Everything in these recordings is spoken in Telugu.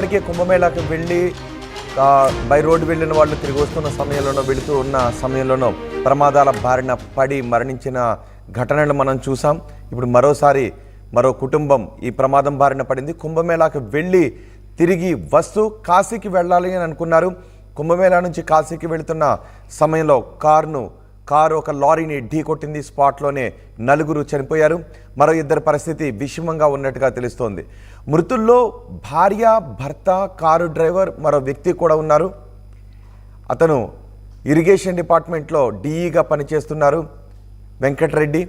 ఇప్పటికే కుంభమేళాకి వెళ్ళి బై రోడ్డు వెళ్ళిన వాళ్ళు తిరిగి వస్తున్న సమయంలోనో వెళుతూ ఉన్న సమయంలోనో ప్రమాదాల బారిన పడి మరణించిన ఘటనలు మనం చూసాం. ఇప్పుడు మరోసారి మరో కుటుంబం ఈ ప్రమాదం బారిన పడింది. కుంభమేళాకి వెళ్ళి తిరిగి వస్తూ కాశీకి వెళ్ళాలి అని అనుకున్నారు. కుంభమేళా నుంచి కాశీకి వెళుతున్న సమయంలో కారు ఒక లారీని ఢీ కొట్టింది. స్పాట్లోనే 4 చనిపోయారు. మరో 2 పరిస్థితి విషమంగా ఉన్నట్టుగా తెలుస్తోంది. మృతుల్లో భార్య, భర్త, కారు డ్రైవర్, మరో వ్యక్తి కూడా ఉన్నారు. అతను ఇరిగేషన్ డిపార్ట్మెంట్లో డిఈగా పనిచేస్తున్నారు. వెంకటరెడ్డి,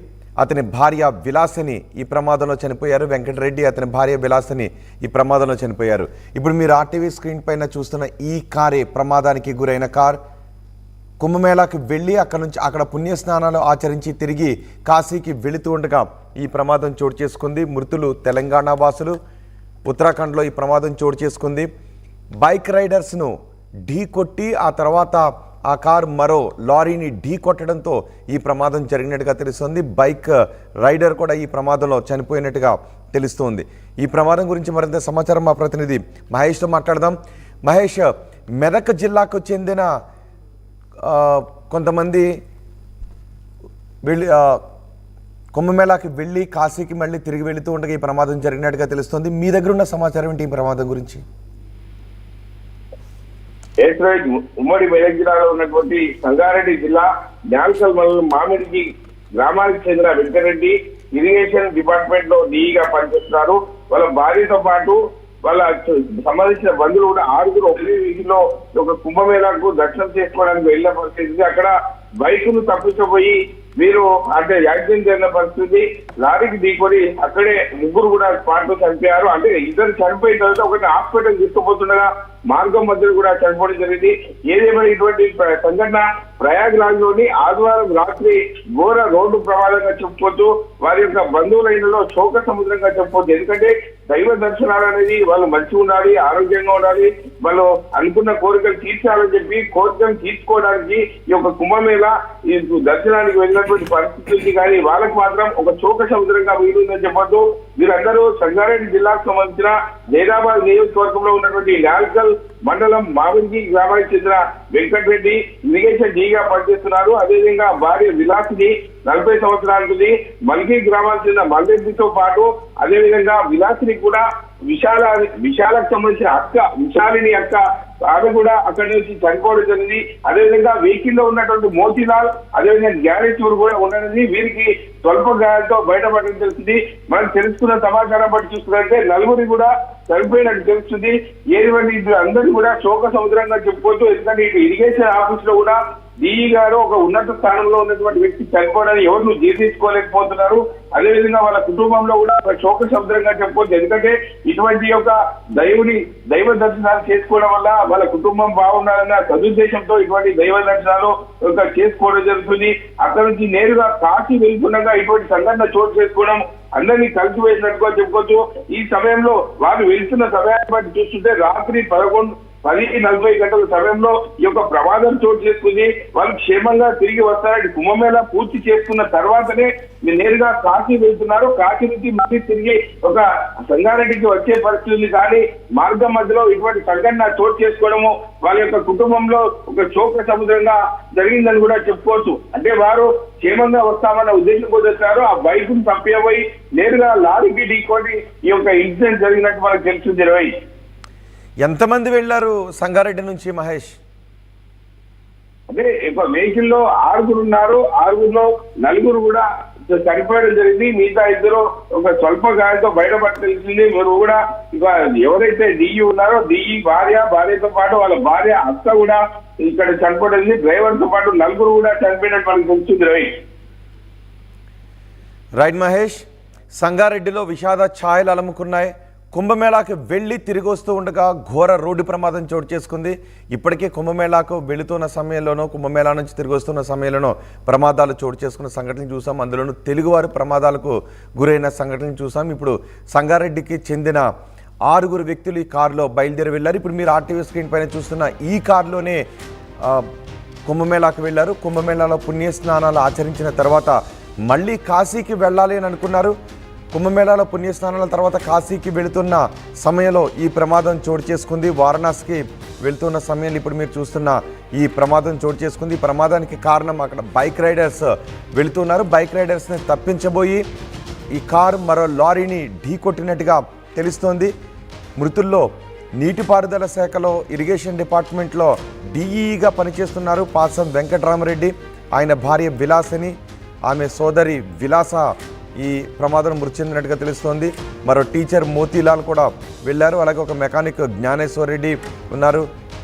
అతని భార్య విలాసిని ఈ ప్రమాదంలో చనిపోయారు. వెంకటరెడ్డి, అతని భార్య విలాసిని ఈ ప్రమాదంలో చనిపోయారు. ఇప్పుడు మీరు ఆర్టీవీ స్క్రీన్ పైన చూస్తున్న ఈ కారే ప్రమాదానికి గురైన కార్. కుంభమేళాకి వెళ్ళి అక్కడ పుణ్యస్నానాలు ఆచరించి తిరిగి కాశీకి వెళుతూ ఉండగా ఈ ప్రమాదం చోటు చేసుకుంది. మృతులు తెలంగాణ వాసులు. ఉత్తరాఖండ్లో ఈ ప్రమాదం చోటు చేసుకుంది. బైక్ రైడర్స్ను ఢీ కొట్టి ఆ తర్వాత ఆ కారు మరో లారీని ఢీ కొట్టడంతో ఈ ప్రమాదం జరిగినట్టుగా తెలుస్తుంది. బైక్ రైడర్ కూడా ఈ ప్రమాదంలో చనిపోయినట్టుగా తెలుస్తోంది. ఈ ప్రమాదం గురించి మరింత సమాచారం మా ప్రతినిధి మహేష్తో మాట్లాడదాం. మహేష్, మెదక్ జిల్లాకు చెందిన కొంతమంది వెళ్ళి కుంభమేళాకి వెళ్ళి కాశీకి మళ్ళీ తిరిగి వెళుతూ ఉండగా ఈ ప్రమాదం జరిగినట్టుగా తెలుస్తుంది. మీ దగ్గర ఉన్న సమాచారం ఏంటి ఈ ప్రమాదం గురించి? ఉమ్మడి మెదక్ జిల్లాలో ఉన్నటువంటి సంగారెడ్డి జిల్లా న్యాల్కల్ మండలం మామిడికి గ్రామానికి చెందిన వెంకటరెడ్డి ఇరిగేషన్ డిపార్ట్మెంట్ లో డిఈగా పనిచేస్తున్నారు. వాళ్ళ భార్యతో పాటు వాళ్ళ సంబంధించిన బంధువులు కూడా 6 ఒకే వీధిలో ఒక కుంభమేళాకు దర్శనం చేసుకోవడానికి వెళ్ళిన పరిస్థితి. అక్కడ బైకును తప్పించబోయి వీరు అంటే యాక్సిడెంట్ జరిగిన పరిస్థితి. లారీకి ఢీకొని అక్కడే 3 కూడా స్పాట్ లో చనిపోయారు. అంటే 2 చనిపోయిన తర్వాత ఒకటి హాస్పిటల్ తీసుకుపోతుండగా మార్గం మధ్యలో కూడా చనిపోవడం జరిగింది. ఏదేమైనా ఇటువంటి సంఘటన ప్రయాగ్రాజ్ లోని ఆదివారం రాత్రి ఘోర రోడ్డు ప్రమాదంగా చెప్పుకోవచ్చు. వారి యొక్క బంధువులైనలో శోక సముద్రంగా చెప్పుకోవచ్చు. ఎందుకంటే దైవ దర్శనాలు అనేది వాళ్ళు మంచిగా ఉండాలి, ఆరోగ్యంగా ఉండాలి, వాళ్ళు అనుకున్న కోరికలు తీర్చాలని చెప్పి కోరికలు తీర్చుకోవడానికి ఈ యొక్క కుంభమేళా ఈ దర్శనానికి వెళ్ళినటువంటి పరిస్థితి ఉంది. కానీ వాళ్ళకి మాత్రం ఒక శోక సముద్రంగా మిగిలిందని చెప్పొద్దు. వీరందరూ సంగారెడ్డి జిల్లాకు సంబంధించిన జైరాబాద్ నియోజకవర్గంలో ఉన్నటువంటి న్యాల్కల్ మండలం మామిడికి గ్రామానికి చెందిన వెంకటరెడ్డి ఇరిగేషన్ డీగా పనిచేస్తున్నారు. అదేవిధంగా భార్య విలాసిని 40 సంవత్సరాలకి మల్కి గ్రామానికి చెందిన మల్రెడ్డితో పాటు అదేవిధంగా విలాసిని కూడా విశాలకు సంబంధించిన అక్క విశాలిని అక్క ఆమె కూడా అక్కడి నుంచి చనిపోవడం జరిగింది. అదేవిధంగా వెహికల్ లో ఉన్నటువంటి మోతీలాల్ అదేవిధంగా జ్ఞానేశ్వర్ కూడా ఉండనిది. వీరికి స్వల్ప గాయాలతో బయటపడడం తెలిసింది. మనం తెలుసుకున్న సమాచారం బట్టి చూసుకుంటే 4 కూడా చనిపోయినట్టు తెలుస్తుంది. ఏటువంటి అందరినీ కూడా శోక సముద్రంగా చెప్పుకోవచ్చు. ఎందుకంటే ఇటు ఇరిగేషన్ ఆఫీస్ లో కూడా డిఈ గారు ఒక ఉన్నత స్థానంలో ఉన్నటువంటి వ్యక్తి చనిపోవడానికి ఎవరు జీర్ణించుకోలేకపోతున్నారు. అదేవిధంగా వాళ్ళ కుటుంబంలో కూడా ఒక శోక సముద్రంగా చెప్పుకోవచ్చు. ఎందుకంటే ఇటువంటి యొక్క దైవ దర్శనాలు చేసుకోవడం వల్ల వాళ్ళ కుటుంబం బాగుండాలన్న సదుద్దేశంతో ఇటువంటి దైవ దర్శనాలు చేసుకోవడం జరుగుతుంది. అక్కడ నుంచి నేరుగా కాశీ వెళ్తుండగా ఇటువంటి సంఘటన చోటు చేసుకోవడం అందరినీ కలిసి వేసినట్టుగా చెప్పుకోవచ్చు. ఈ సమయంలో వారు వెళ్తున్న సమయాన్ని బట్టి చూస్తుంటే రాత్రి 10:40 గంటల సమయంలో ఈ యొక్క ప్రమాదం చోటు చేసుకుంది. వాళ్ళు క్షేమంగా తిరిగి వస్తారని కుంభమేళా పూర్తి చేసుకున్న తర్వాతనే నేరుగా కాశీ వెళ్తున్నారు. కాశీ నుంచి మళ్ళీ తిరిగి ఒక సంగారెడ్డికి వచ్చే పరిస్థితి. కానీ మార్గం మధ్యలో ఇటువంటి సంఘటన చోటు చేసుకోవడము వాళ్ళ యొక్క కుటుంబంలో ఒక శోక సముద్రంగా జరిగిందని కూడా చెప్పుకోవచ్చు. అంటే వారు క్షేమంగా వస్తామన్న ఉద్దేశంతో వచ్చారు. ఆ బైక్ ను తప్పిపోయి నేరుగా లారీకి ఢీకొని ఈ యొక్క ఇన్సిడెంట్ జరిగినట్టు మనకు తెలుస్తుంది. ఎంతమంది వెళ్ళారు సంగారెడ్డి నుంచి మహేష్? అదే వెహికల్ లో 6 ఉన్నారు. 6లో 4 కూడా చనిపోయడం జరిగింది. మిగతా 2 ఒక స్వల్ప గాయంతో బయటపడుతుంది. మీరు కూడా ఇక ఎవరైతే డిఈ ఉన్నారో డిఈ భార్యతో పాటు వాళ్ళ భార్య అత్త కూడా ఇక్కడ చనిపోవడం. డ్రైవర్ తో పాటు 4 కూడా చనిపోయినట్టు మనకు తెలుస్తుంది. రైట్ మహేష్, సంగారెడ్డిలో విషాద ఛాయలు అలముకున్నాయి. కుంభమేళాకి వెళ్ళి తిరిగి వస్తూ ఉండగా ఘోర రోడ్డు ప్రమాదం చోటు చేసుకుంది. ఇప్పటికే కుంభమేళాకు వెళుతున్న సమయంలోనో కుంభమేళా నుంచి తిరిగి వస్తున్న సమయంలోనో ప్రమాదాలు చోటు చేసుకున్న సంఘటనలు చూసాం. అందులోనూ తెలుగువారు ప్రమాదాలకు గురైన సంఘటనలు చూసాం. ఇప్పుడు సంగారెడ్డికి చెందిన 6 వ్యక్తులు ఈ కారులో బయలుదేరి వెళ్ళారు. ఇప్పుడు మీరు ఆర్టీవీ స్క్రీన్ పైన చూస్తున్న ఈ కారులోనే కుంభమేళాకు వెళ్ళారు. కుంభమేళాలో పుణ్యస్నానాలు ఆచరించిన తర్వాత మళ్ళీ కాశీకి వెళ్ళాలి అని అనుకున్నారు. కుంభమేళాలో పుణ్యస్నానాల తర్వాత కాశీకి వెళుతున్న సమయంలో ఈ ప్రమాదం చోటు చేసుకుంది. వారణాసికి వెళ్తున్న సమయంలో ఇప్పుడు మీరు చూస్తున్న ఈ ప్రమాదం చోటు చేసుకుంది. ఈ ప్రమాదానికి కారణం అక్కడ బైక్ రైడర్స్ వెళుతున్నారు. బైక్ రైడర్స్ని తప్పించబోయి ఈ కారు మరో లారీని ఢీకొట్టినట్టుగా తెలుస్తోంది. మృతుల్లో నీటిపారుదల శాఖలో ఇరిగేషన్ డిపార్ట్మెంట్లో డిఈగా పనిచేస్తున్నారు పాసం వెంకటరామరెడ్డి, ఆయన భార్య విలాసిని, ఆమె సోదరి విలాస ఈ ప్రమాదం మృతి చెందినట్టుగా తెలుస్తోంది. మరో టీచర్ మోతీలాల్ కూడా వెళ్ళారు. అలాగే ఒక మెకానిక్ జ్ఞానేశ్వర్ రెడ్డి ఉన్నారు.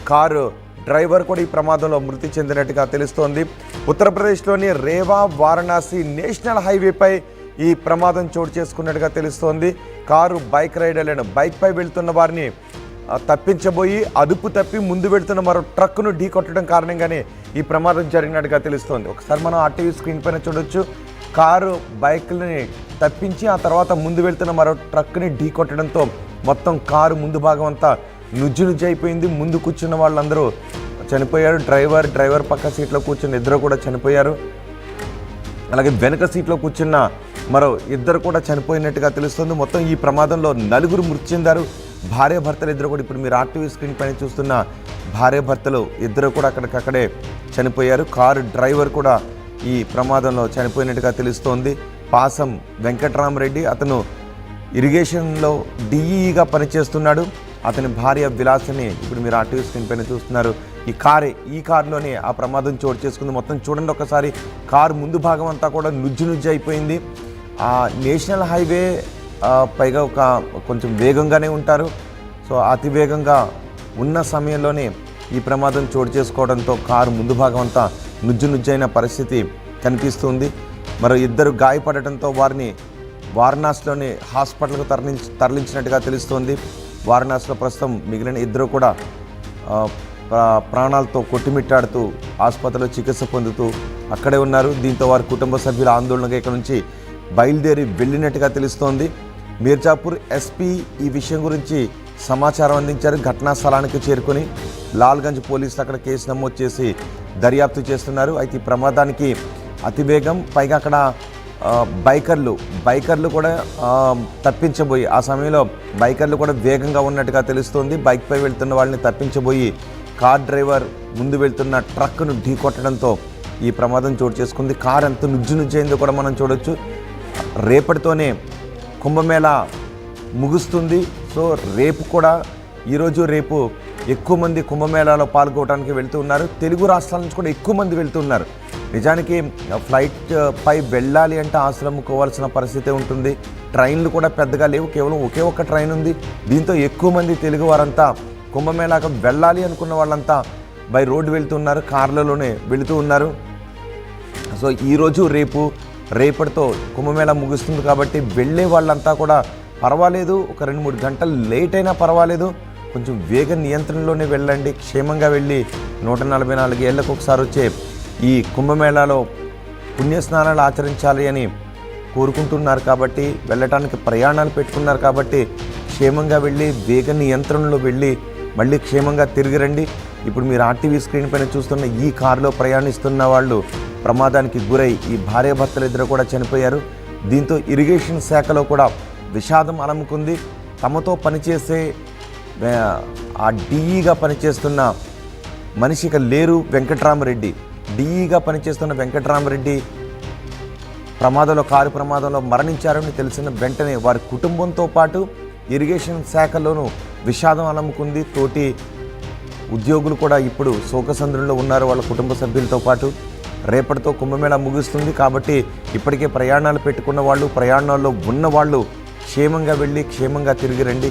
కారు డ్రైవర్ కూడా ఈ ప్రమాదంలో మృతి చెందినట్టుగా తెలుస్తోంది. ఉత్తరప్రదేశ్లోని రేవా వారణాసి నేషనల్ హైవేపై ఈ ప్రమాదం చోటు చేసుకున్నట్టుగా తెలుస్తోంది. కారు బైక్ రైడర్లను బైక్పై వెళ్తున్న వారిని తప్పించబోయి అదుపు తప్పి ముందు వెళ్తున్న మరో ట్రక్కును ఢీకొట్టడం కారణంగానే ఈ ప్రమాదం జరిగినట్టుగా తెలుస్తోంది. ఒకసారి మనం ఆర్టీవీ స్క్రీన్ పైన చూడొచ్చు. కారు బైక్ని తప్పించి ఆ తర్వాత ముందు వెళ్తున్న మరో ట్రక్ని ఢీకొట్టడంతో మొత్తం కారు ముందు భాగం అంతా నుజ్జు అయిపోయింది. ముందు కూర్చున్న వాళ్ళందరూ చనిపోయారు. డ్రైవర్ పక్క సీట్లో కూర్చున్న ఇద్దరు కూడా చనిపోయారు. అలాగే వెనక సీట్లో కూర్చున్న మరో ఇద్దరు కూడా చనిపోయినట్టుగా తెలుస్తుంది. మొత్తం ఈ ప్రమాదంలో 4 మృతి చెందారు. భార్యాభర్తలు ఇద్దరు కూడా ఇప్పుడు మీరు ఆర్టీవీ స్క్రీన్ పైన చూస్తున్న భార్యాభర్తలు ఇద్దరు కూడా అక్కడికక్కడే చనిపోయారు. కారు డ్రైవర్ కూడా ఈ ప్రమాదంలో చనిపోయినట్టుగా తెలుస్తోంది. పాసం వెంకటరామరెడ్డి, అతను ఇరిగేషన్లో డిఈగా పనిచేస్తున్నాడు. అతని భార్య విలాసిని ఇప్పుడు మీరు ఆర్టీవీ స్క్రీన్ పైన చూస్తున్నారు. ఈ కారులోనే ఆ ప్రమాదం చోటు చేసుకుంది. మొత్తం చూడండి ఒకసారి, కారు ముందు భాగం అంతా కూడా నుజ్జు అయిపోయింది. ఆ నేషనల్ హైవే పైగా కొంచెం వేగంగానే ఉంటారు. సో అతి వేగంగా ఉన్న సమయంలోనే ఈ ప్రమాదం చోటు చేసుకోవడంతో కారు ముందు భాగం అంతా నుజ్జైన పరిస్థితి కనిపిస్తుంది. మరో ఇద్దరు గాయపడటంతో వారిని వారణాసిలోని హాస్పిటల్కు తరలించినట్టుగా తెలుస్తోంది. వారణాసిలో ప్రస్తుతం మిగిలిన ఇద్దరు కూడా ప్రాణాలతో కొట్టుమిట్టాడుతూ ఆసుపత్రిలో చికిత్స పొందుతూ అక్కడే ఉన్నారు. దీంతో వారి కుటుంబ సభ్యుల ఆందోళనగా ఇక్కడ నుంచి బయలుదేరి వెళ్ళినట్టుగా తెలుస్తోంది. మీర్జాపూర్ ఎస్పీ ఈ విషయం గురించి సమాచారం అందించారు. ఘటనా స్థలానికి చేరుకొని లాల్గంజ్ పోలీసులు అక్కడ కేసు నమోదు చేసి దర్యాప్తు చేస్తున్నారు. అయితే ఈ ప్రమాదానికి అతివేగం, పైగా అక్కడ బైకర్లు కూడా తప్పించబోయి ఆ సమయంలో బైకర్లు కూడా వేగంగా ఉన్నట్టుగా తెలుస్తోంది. బైక్పై వెళ్తున్న వాళ్ళని తప్పించబోయి కార్ డ్రైవర్ ముందు వెళ్తున్న ట్రక్ను ఢీకొట్టడంతో ఈ ప్రమాదం చోటు చేసుకుంది. కార్ ఎంత నుజ్జయిందో కూడా మనం చూడొచ్చు. రేపటితోనే కుంభమేళా ముగుస్తుంది. సో రేపు కూడా ఈరోజు రేపు ఎక్కువ మంది కుంభమేళాలో పాల్గొనడానికి వెళ్తూ ఉన్నారు. తెలుగు రాష్ట్రాల నుంచి కూడా ఎక్కువ మంది వెళ్తూ ఉన్నారు. నిజానికి ఫ్లైట్ పై వెళ్ళాలి అంటే ఆశలు అమ్ముకోవాల్సిన పరిస్థితి ఉంటుంది. ట్రైన్లు కూడా పెద్దగా లేవు, కేవలం ఒకే ఒక్క ట్రైన్ ఉంది. దీంతో ఎక్కువ మంది తెలుగు వారంతా కుంభమేళాకు వెళ్ళాలి అనుకున్న వాళ్ళంతా బై రోడ్డు వెళ్తున్నారు, కార్లలోనే వెళుతూ ఉన్నారు. సో ఈరోజు రేపటితో కుంభమేళా ముగుస్తుంది కాబట్టి వెళ్ళే వాళ్ళంతా కూడా పర్వాలేదు, ఒక 2-3 గంటలు లేట్ అయినా పర్వాలేదు, కొంచెం వేగ నియంత్రణలోనే వెళ్ళండి. క్షేమంగా వెళ్ళి 144 ఏళ్ళకు ఒకసారి వచ్చే ఈ కుంభమేళాలో పుణ్యస్నానాలు ఆచరించాలి అని కోరుకుంటున్నారు కాబట్టి, వెళ్ళటానికి ప్రయాణాలు పెట్టుకున్నారు కాబట్టి క్షేమంగా వెళ్ళి వేగ నియంత్రణలో వెళ్ళి మళ్ళీ క్షేమంగా తిరిగి రండి. ఇప్పుడు మీరు ఆర్టీవీ స్క్రీన్ పైన చూస్తున్న ఈ కారులో ప్రయాణిస్తున్న వాళ్ళు ప్రమాదానికి గురై ఈ భార్యాభర్తలు ఇద్దరు కూడా చనిపోయారు. దీంతో ఇరిగేషన్ శాఖలో కూడా విషాదం అలముకుంది. తమతో పనిచేసే ఆ డిఈగా పనిచేస్తున్న మనిషిగా లేరు వెంకటరామరెడ్డి. డిఈగా పనిచేస్తున్న వెంకటరామరెడ్డి కారు ప్రమాదంలో మరణించారని తెలిసిన వెంటనే వారి కుటుంబంతో పాటు ఇరిగేషన్ శాఖలోనూ విషాదం అలముకుంది. తోటి ఉద్యోగులు కూడా ఇప్పుడు శోకసంద్రంలో ఉన్నారు వాళ్ళ కుటుంబ సభ్యులతో పాటు. రేపటితో కుంభమేళా ముగుస్తుంది కాబట్టి ఇప్పటికే ప్రయాణాలు పెట్టుకున్న వాళ్ళు, ప్రయాణాల్లో ఉన్న వాళ్ళు క్షేమంగా వెళ్ళి క్షేమంగా తిరిగి రండి.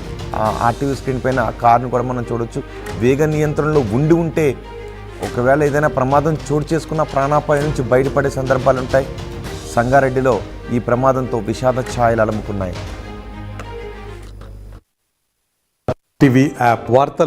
ఆర్టీవీ స్క్రీన్ పైన ఆ కారును కూడా మనం చూడొచ్చు. వేగ నియంత్రణలో ఉంటే ఒకవేళ ఏదైనా ప్రమాదం చోటు చేసుకున్న ప్రాణాపాయం నుంచి బయటపడే సందర్భాలు ఉంటాయి. సంగారెడ్డిలో ఈ ప్రమాదంతో విషాద ఛాయలు అలముకున్నాయి. టీవీ యాప్ వార్తలు